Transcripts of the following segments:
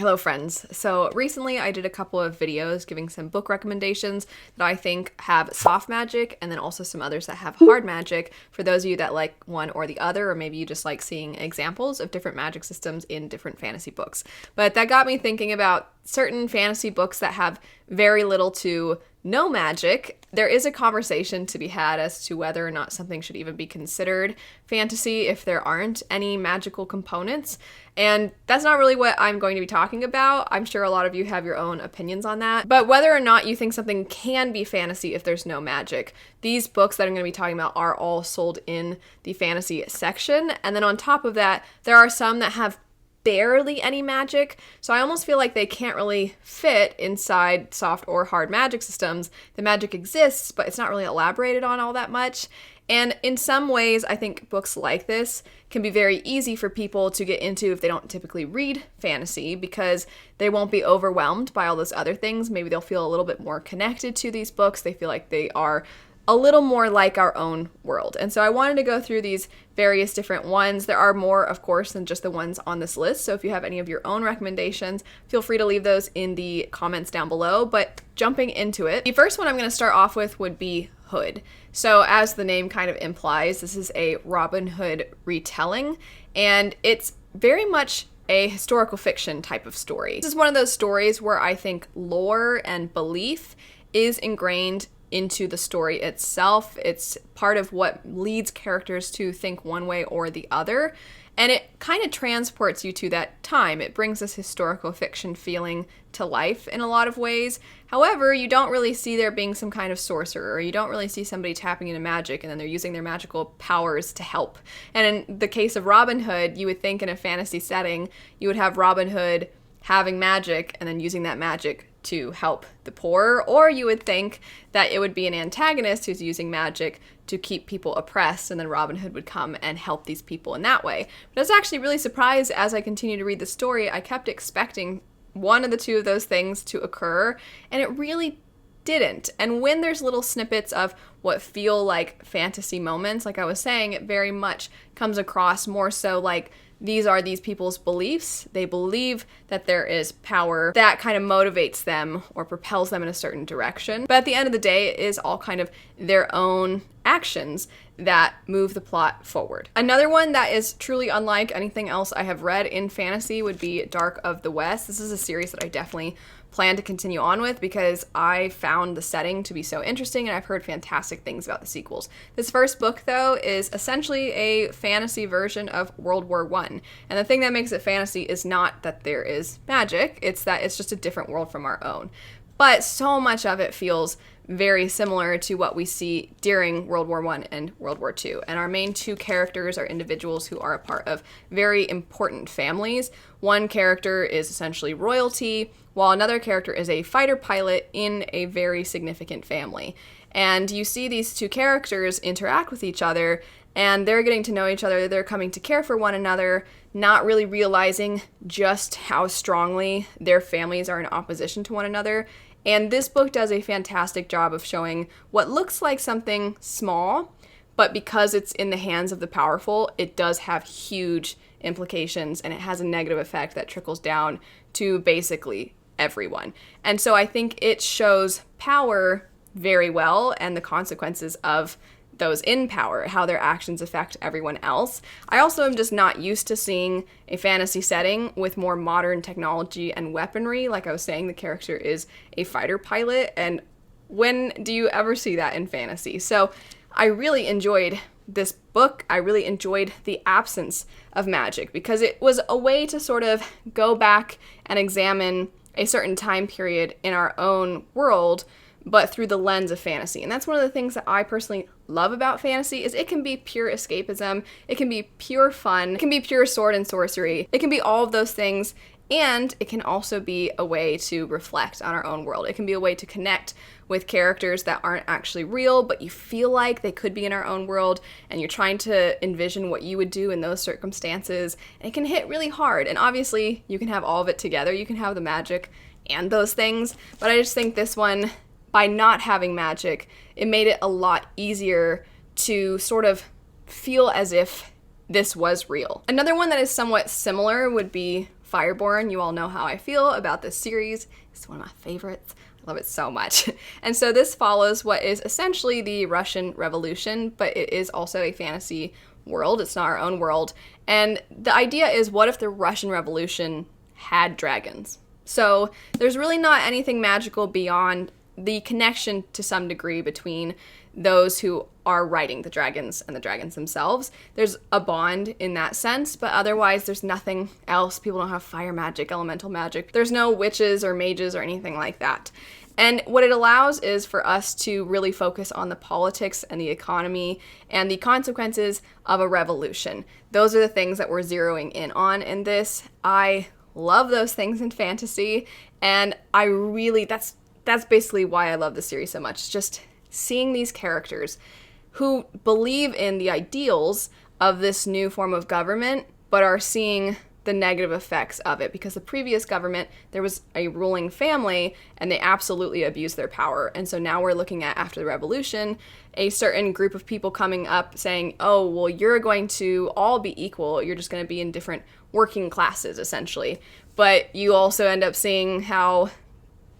Hello friends. So recently I did a couple of videos giving some book recommendations that I think have soft magic and then also some others that have hard magic for those of you that like one or the other, or maybe you just like seeing examples of different magic systems in different fantasy books. But that got me thinking about certain fantasy books that have very little to no magic. There is a conversation to be had as to whether or not something should even be considered fantasy if there aren't any magical components. And that's not really what I'm going to be talking about. I'm sure a lot of you have your own opinions on that. But whether or not you think something can be fantasy if there's no magic, these books that I'm going to be talking about are all sold in the fantasy section. And then on top of that, there are some that have barely any magic, so I almost feel like they can't really fit inside soft or hard magic systems. The magic exists, but it's not really elaborated on all that much. And in some ways, I think books like this can be very easy for people to get into if they don't typically read fantasy, because they won't be overwhelmed by all those other things. Maybe they'll feel a little bit more connected to these books. They feel like they are a little more like our own world. And so I wanted to go through these various different ones. There are more, of course, than just the ones on this list. So if you have any of your own recommendations, feel free to leave those in the comments down below. But jumping into it, the first one I'm going to start off with would be Hood. So as the name kind of implies, this is a Robin Hood retelling, and it's very much a historical fiction type of story. This is one of those stories where I think lore and belief is ingrained into the story itself. It's part of what leads characters to think one way or the other, and it kind of transports you to that time. It brings this historical fiction feeling to life in a lot of ways. However, you don't really see there being some kind of sorcerer, or you don't really see somebody tapping into magic and then they're using their magical powers to help. And in the case of Robin Hood, you would think in a fantasy setting, you would have Robin Hood having magic and then using that magic to help the poor, or you would think that it would be an antagonist who's using magic to keep people oppressed, and then Robin Hood would come and help these people in that way. But I was actually really surprised as I continued to read the story. I kept expecting one of the two of those things to occur, and it really didn't. And when there's little snippets of what feel like fantasy moments, like I was saying, it very much comes across more so like these are these people's beliefs. They believe that there is power that kind of motivates them or propels them in a certain direction. But at the end of the day, it is all kind of their own actions that move the plot forward. Another one that is truly unlike anything else I have read in fantasy would be Dark of the West. This is a series that I definitely plan to continue on with because I found the setting to be so interesting and I've heard fantastic things about the sequels. This first book, though, is essentially a fantasy version of World War I. And the thing that makes it fantasy is not that there is magic, it's that it's just a different world from our own. But so much of it feels very similar to what we see during World War I and World War II. And our main two characters are individuals who are a part of very important families. One character is essentially royalty, while another character is a fighter pilot in a very significant family. And you see these two characters interact with each other, and they're getting to know each other, they're coming to care for one another, not really realizing just how strongly their families are in opposition to one another. And this book does a fantastic job of showing what looks like something small, but because it's in the hands of the powerful, it does have huge implications, and it has a negative effect that trickles down to basically everyone. And so I think it shows power very well and the consequences of those in power, how their actions affect everyone else. I also am just not used to seeing a fantasy setting with more modern technology and weaponry. Like I was saying, the character is a fighter pilot, and when do you ever see that in fantasy? So I really enjoyed this book. I really enjoyed the absence of magic because it was a way to sort of go back and examine a certain time period in our own world, but through the lens of fantasy. And that's one of the things that I personally love about fantasy is it can be pure escapism, it can be pure fun, it can be pure sword and sorcery, it can be all of those things, and it can also be a way to reflect on our own world. It can be a way to connect with characters that aren't actually real, but you feel like they could be in our own world, and you're trying to envision what you would do in those circumstances, and it can hit really hard. And obviously, you can have all of it together. You can have the magic and those things, but I just think this one, by not having magic, it made it a lot easier to sort of feel as if this was real. Another one that is somewhat similar would be Fireborn. You all know how I feel about this series. It's one of my favorites. I love it so much. And so this follows what is essentially the Russian Revolution, but it is also a fantasy world. It's not our own world. And the idea is, what if the Russian Revolution had dragons? So there's really not anything magical beyond the connection to some degree between those who are riding the dragons and the dragons themselves. There's a bond in that sense, but otherwise there's nothing else. People don't have fire magic, elemental magic. There's no witches or mages or anything like that. And what it allows is for us to really focus on the politics and the economy and the consequences of a revolution. Those are the things that we're zeroing in on in this. I love those things in fantasy, and I really, that's basically why I love the series so much. It's just seeing these characters who believe in the ideals of this new form of government, but are seeing the negative effects of it, because the previous government, there was a ruling family and they absolutely abused their power. And so now we're looking at, after the revolution, a certain group of people coming up saying, oh, well, you're going to all be equal. You're just going to be in different working classes, essentially. But you also end up seeing how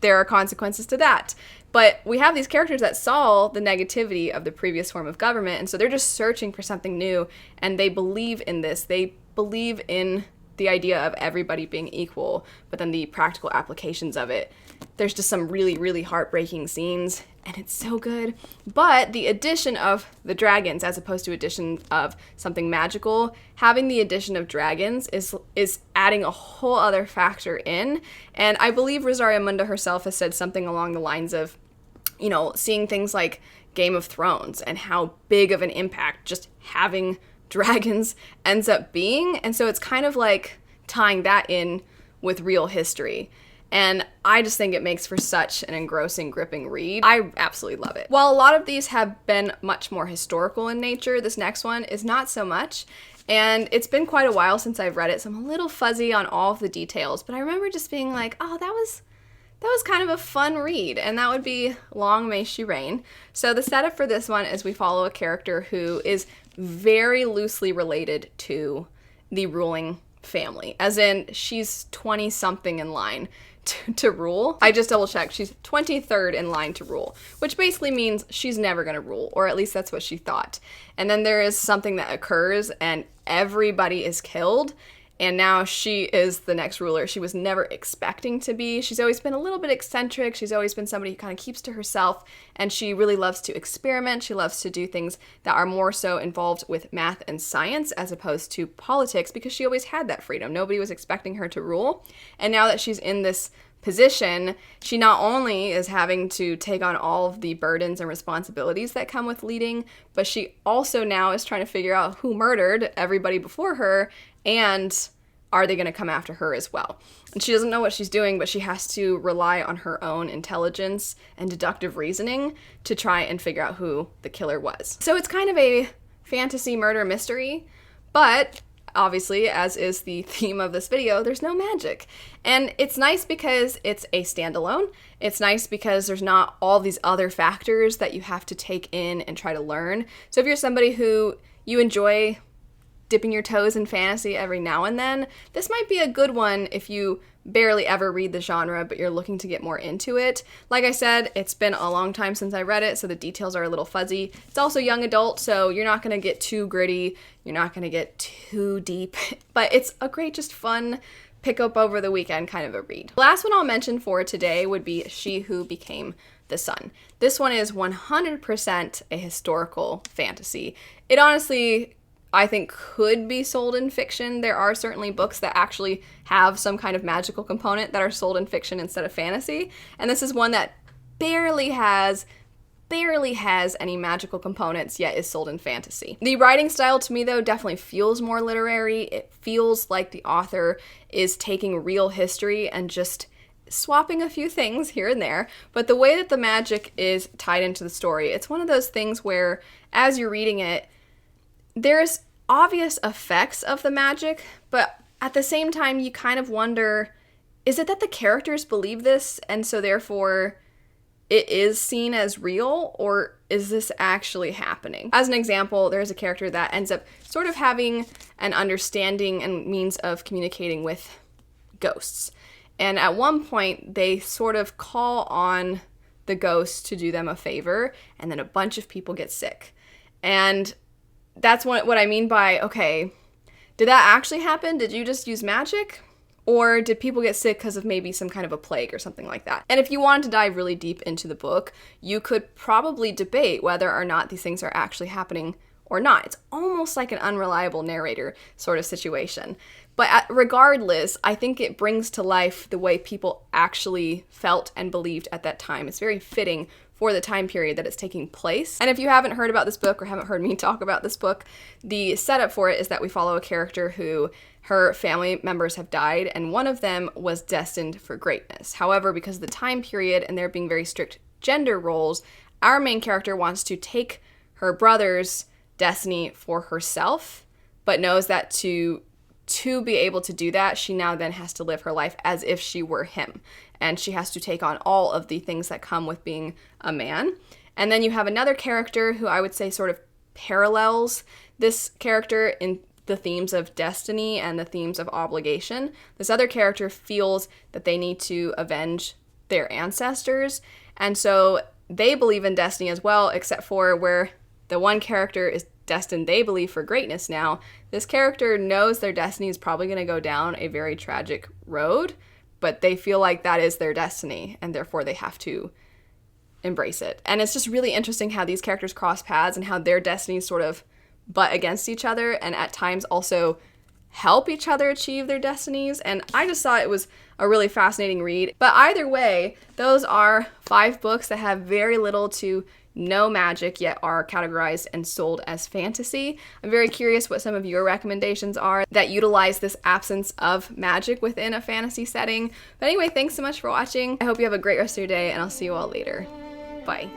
there are consequences to that. But we have these characters that saw the negativity of the previous form of government, and so they're just searching for something new, and they believe in this. They believe in the idea of everybody being equal, but then the practical applications of it. There's just some really, really heartbreaking scenes, and it's so good. But the addition of the dragons, as opposed to addition of something magical, having the addition of dragons is adding a whole other factor in. And I believe Rosaria Munda herself has said something along the lines of, you know, seeing things like Game of Thrones and how big of an impact just having dragons ends up being. And so it's kind of like tying that in with real history. And I just think it makes for such an engrossing, gripping read. I absolutely love it. While a lot of these have been much more historical in nature, this next one is not so much. And it's been quite a while since I've read it, so I'm a little fuzzy on all of the details. But I remember just being like, oh, that was kind of a fun read, and that would be Long May She Reign. So the setup for this one is we follow a character who is very loosely related to the ruling family, as in she's 20-something in line to rule. I just double checked. She's 23rd in line to rule, which basically means she's never going to rule, or at least that's what she thought. And then there is something that occurs and everybody is killed, and now she is the next ruler. She was never expecting to be. She's always been a little bit eccentric. She's always been somebody who kind of keeps to herself, and she really loves to experiment. She loves to do things that are more so involved with math and science as opposed to politics, because she always had that freedom. Nobody was expecting her to rule. And now that she's in this position, she not only is having to take on all of the burdens and responsibilities that come with leading, but she also now is trying to figure out who murdered everybody before her, and are they going to come after her as well? And she doesn't know what she's doing, but she has to rely on her own intelligence and deductive reasoning to try and figure out who the killer was. So it's kind of a fantasy murder mystery, but obviously, as is the theme of this video, there's no magic. And it's nice because it's a standalone. It's nice because there's not all these other factors that you have to take in and try to learn. So if you're somebody who you enjoy dipping your toes in fantasy every now and then, this might be a good one if you barely ever read the genre, but you're looking to get more into it. Like I said, it's been a long time since I read it, so the details are a little fuzzy. It's also young adult, so you're not going to get too gritty. You're not going to get too deep, but it's a great, just fun pick up over the weekend kind of a read. The last one I'll mention for today would be She Who Became the Sun. This one is 100% a historical fantasy. It honestly, I think, could be sold in fiction. There are certainly books that actually have some kind of magical component that are sold in fiction instead of fantasy. And this is one that barely has any magical components, yet is sold in fantasy. The writing style to me, though, definitely feels more literary. It feels like the author is taking real history and just swapping a few things here and there. But the way that the magic is tied into the story, it's one of those things where, as you're reading it, there's obvious effects of the magic, but at the same time, you kind of wonder, is it that the characters believe this, and so therefore it is seen as real, or is this actually happening? As an example, there's a character that ends up sort of having an understanding and means of communicating with ghosts. And at one point, they sort of call on the ghosts to do them a favor, and then a bunch of people get sick. And that's what I mean by, okay, did that actually happen? Did you just use magic? Or did people get sick because of maybe some kind of a plague or something like that? And if you wanted to dive really deep into the book, you could probably debate whether or not these things are actually happening or not. It's almost like an unreliable narrator sort of situation. But regardless, I think it brings to life the way people actually felt and believed at that time. It's very fitting for the time period that it's taking place. And if you haven't heard about this book or haven't heard me talk about this book, the setup for it is that we follow a character who her family members have died, and one of them was destined for greatness. However, because of the time period and there being very strict gender roles, our main character wants to take her brother's destiny for herself, but knows that to be able to do that, she now then has to live her life as if she were him. And she has to take on all of the things that come with being a man. And then you have another character who I would say sort of parallels this character in the themes of destiny and the themes of obligation. This other character feels that they need to avenge their ancestors. And so they believe in destiny as well, except for where the one character is destined, they believe, for greatness now. This character knows their destiny is probably going to go down a very tragic road, but they feel like that is their destiny, and therefore they have to embrace it. And it's just really interesting how these characters cross paths and how their destinies sort of butt against each other, and at times also help each other achieve their destinies. And I just thought it was a really fascinating read. But either way, those are 5 books that have very little to no magic, yet are categorized and sold as fantasy. I'm very curious what some of your recommendations are that utilize this absence of magic within a fantasy setting. But anyway, thanks so much for watching. I hope you have a great rest of your day, and I'll see you all later. Bye.